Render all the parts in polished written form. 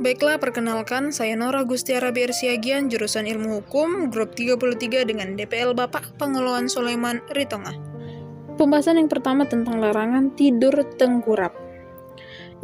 Baiklah, perkenalkan, saya Nora Gustiara BR Siagian, jurusan Ilmu Hukum, grup 33 dengan DPL Bapak Pengelolaan Sulaiman Ritonga. Pembahasan yang pertama tentang larangan tidur tengkurap.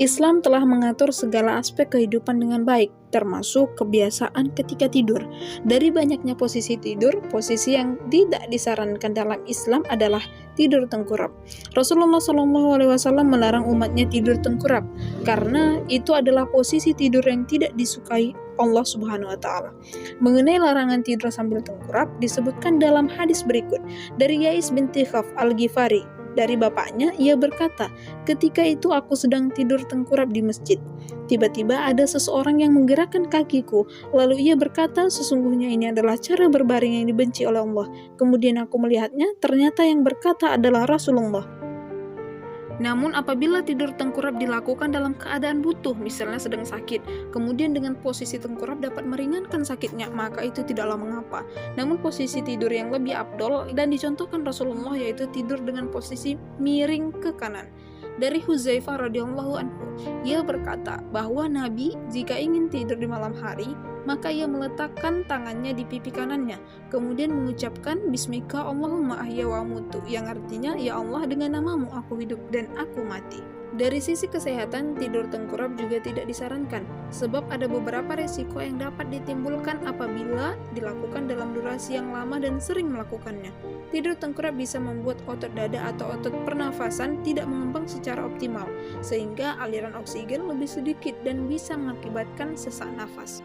Islam telah mengatur segala aspek kehidupan dengan baik, termasuk kebiasaan ketika tidur. Dari banyaknya posisi tidur, posisi yang tidak disarankan dalam Islam adalah tidur tengkurap. Rasulullah SAW melarang umatnya tidur tengkurap, karena itu adalah posisi tidur yang tidak disukai Allah Subhanahu wa Ta'ala. Mengenai larangan tidur sambil tengkurap, disebutkan dalam hadis berikut dari Yais binti Khaf Al-Ghifari. Dari bapaknya, ia berkata, ketika itu aku sedang tidur tengkurap di masjid. Tiba-tiba ada seseorang yang menggerakkan kakiku, lalu ia berkata, sesungguhnya ini adalah cara berbaring yang dibenci oleh Allah. Kemudian aku melihatnya, ternyata yang berkata adalah Rasulullah. Namun apabila tidur tengkurap dilakukan dalam keadaan butuh, misalnya sedang sakit, kemudian dengan posisi tengkurap dapat meringankan sakitnya, maka itu tidaklah mengapa. Namun posisi tidur yang lebih afdol dan dicontohkan Rasulullah yaitu tidur dengan posisi miring ke kanan. Dari Huzaifah radhiyallahu anhu, ia berkata bahwa Nabi jika ingin tidur di malam hari, maka ia meletakkan tangannya di pipi kanannya, kemudian mengucapkan Bismika Allahumma ahya wa amutu, yang artinya, ya Allah dengan namamu aku hidup dan aku mati. Dari sisi kesehatan, tidur tengkurap juga tidak disarankan, sebab ada beberapa resiko yang dapat ditimbulkan apabila dilakukan dalam durasi yang lama dan sering melakukannya. Tidur tengkurap bisa membuat otot dada atau otot pernafasan tidak mengembang secara optimal, sehingga aliran oksigen lebih sedikit dan bisa mengakibatkan sesak nafas.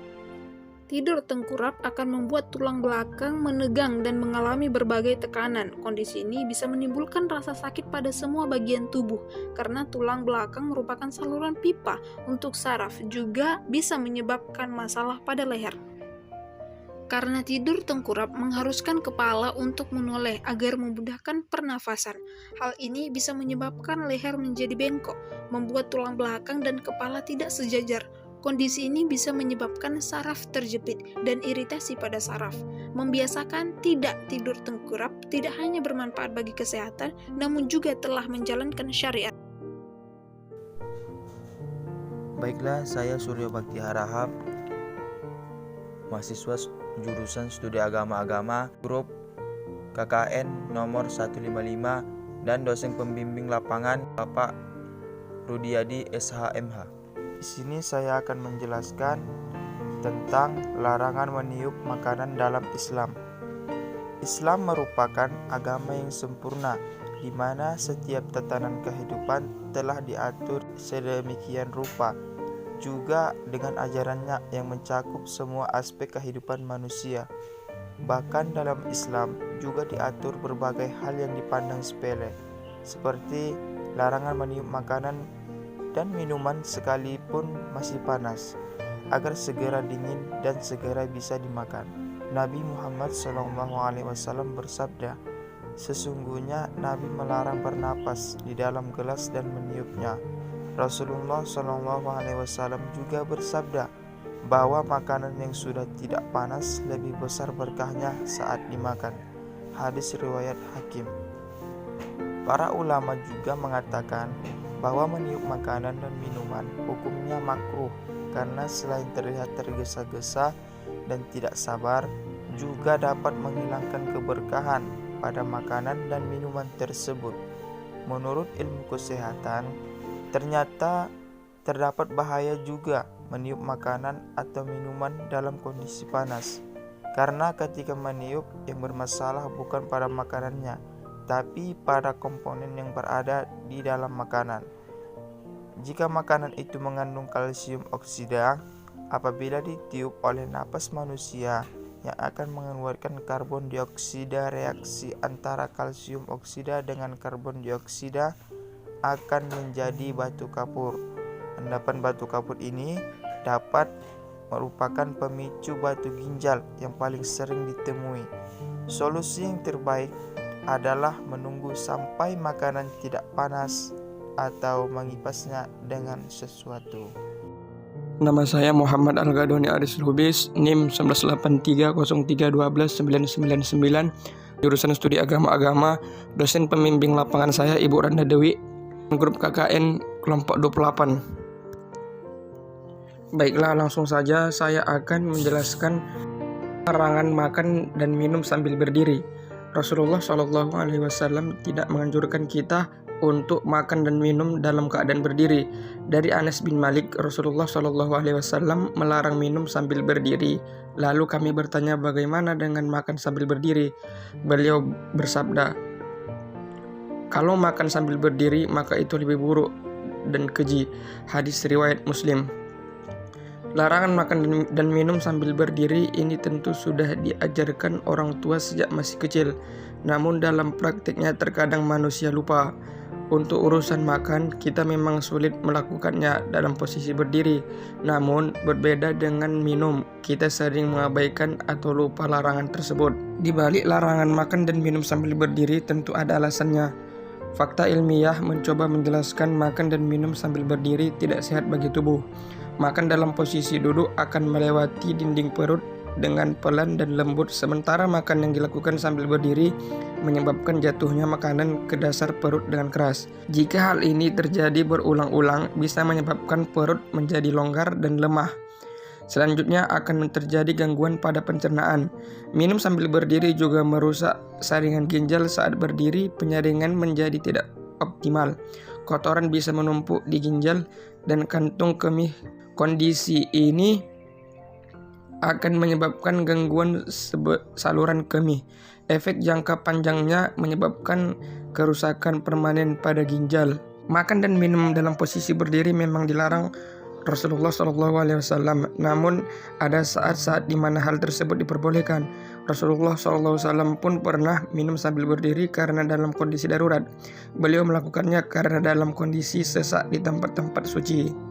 Tidur tengkurap akan membuat tulang belakang menegang dan mengalami berbagai tekanan. Kondisi ini bisa menimbulkan rasa sakit pada semua bagian tubuh, karena tulang belakang merupakan saluran pipa untuk saraf, juga bisa menyebabkan masalah pada leher. Karena tidur tengkurap mengharuskan kepala untuk menoleh agar memudahkan pernafasan. Hal ini bisa menyebabkan leher menjadi bengkok, membuat tulang belakang dan kepala tidak sejajar. Kondisi ini bisa menyebabkan saraf terjepit dan iritasi pada saraf. Membiasakan tidak tidur tengkurap tidak hanya bermanfaat bagi kesehatan, namun juga telah menjalankan syariat. Baiklah, saya Suryo Bakti Harahap, mahasiswa jurusan Studi Agama-Agama, grup KKN nomor 155 dan dosen pembimbing lapangan Bapak Rudiadi SHMH. Di sini saya akan menjelaskan tentang larangan meniup makanan dalam Islam. Islam merupakan agama yang sempurna, di mana setiap tatanan kehidupan telah diatur sedemikian rupa, juga dengan ajarannya yang mencakup semua aspek kehidupan manusia. Bahkan dalam Islam juga diatur berbagai hal yang dipandang sepele, seperti larangan meniup makanan dan minuman sekalipun masih panas, agar segera dingin dan segera bisa dimakan. Nabi Muhammad SAW bersabda, sesungguhnya Nabi melarang bernapas di dalam gelas dan meniupnya. Rasulullah SAW juga bersabda bahwa makanan yang sudah tidak panas lebih besar berkahnya saat dimakan. Hadis riwayat Hakim. Para ulama juga mengatakan bahwa meniup makanan dan minuman hukumnya makruh, karena selain terlihat tergesa-gesa dan tidak sabar, juga dapat menghilangkan keberkahan pada makanan dan minuman tersebut. Menurut ilmu kesehatan, ternyata terdapat bahaya juga meniup makanan atau minuman dalam kondisi panas, karena ketika meniup yang bermasalah bukan pada makanannya, tapi pada komponen yang berada di dalam makanan. Jika makanan itu mengandung kalsium oksida, apabila ditiup oleh napas manusia yang akan mengeluarkan karbon dioksida, reaksi antara kalsium oksida dengan karbon dioksida akan menjadi batu kapur. Endapan batu kapur ini dapat merupakan pemicu batu ginjal yang paling sering ditemui. Solusi yang terbaik adalah menunggu sampai makanan tidak panas atau mengipasnya dengan sesuatu. Nama saya Muhammad Al-Ghadoni Aris Lubis, NIM 19312011999, jurusan Studi Agama-Agama, dosen pembimbing lapangan saya Ibu Randa Dewi, grup KKN kelompok 28. Baiklah, langsung saja saya akan menjelaskan larangan makan dan minum sambil berdiri. Rasulullah Shallallahu Alaihi Wasallam tidak menganjurkan kita untuk makan dan minum dalam keadaan berdiri. Dari Anas bin Malik, Rasulullah Shallallahu Alaihi Wasallam melarang minum sambil berdiri. Lalu kami bertanya, bagaimana dengan makan sambil berdiri? Beliau bersabda, kalau makan sambil berdiri maka itu lebih buruk dan keji. Hadis riwayat Muslim. Larangan makan dan minum sambil berdiri ini tentu sudah diajarkan orang tua sejak masih kecil. Namun dalam praktiknya terkadang manusia lupa. Untuk urusan makan, kita memang sulit melakukannya dalam posisi berdiri. Namun berbeda dengan minum, kita sering mengabaikan atau lupa larangan tersebut. Di balik larangan makan dan minum sambil berdiri tentu ada alasannya. Fakta ilmiah mencoba menjelaskan makan dan minum sambil berdiri tidak sehat bagi tubuh. Makan dalam posisi duduk akan melewati dinding perut dengan pelan dan lembut, sementara makan yang dilakukan sambil berdiri menyebabkan jatuhnya makanan ke dasar perut dengan keras. Jika hal ini terjadi berulang-ulang, bisa menyebabkan perut menjadi longgar dan lemah. Selanjutnya akan terjadi gangguan pada pencernaan. Minum sambil berdiri juga merusak saringan ginjal. Saat berdiri, penyaringan menjadi tidak optimal. Kotoran bisa menumpuk di ginjal dan kantung kemih. Kondisi ini akan menyebabkan gangguan saluran kemih. Efek jangka panjangnya menyebabkan kerusakan permanen pada ginjal. Makan dan minum dalam posisi berdiri memang dilarang Rasulullah SAW. Namun ada saat-saat di mana hal tersebut diperbolehkan. Rasulullah SAW pun pernah minum sambil berdiri karena dalam kondisi darurat. Beliau melakukannya karena dalam kondisi sesak di tempat-tempat suci.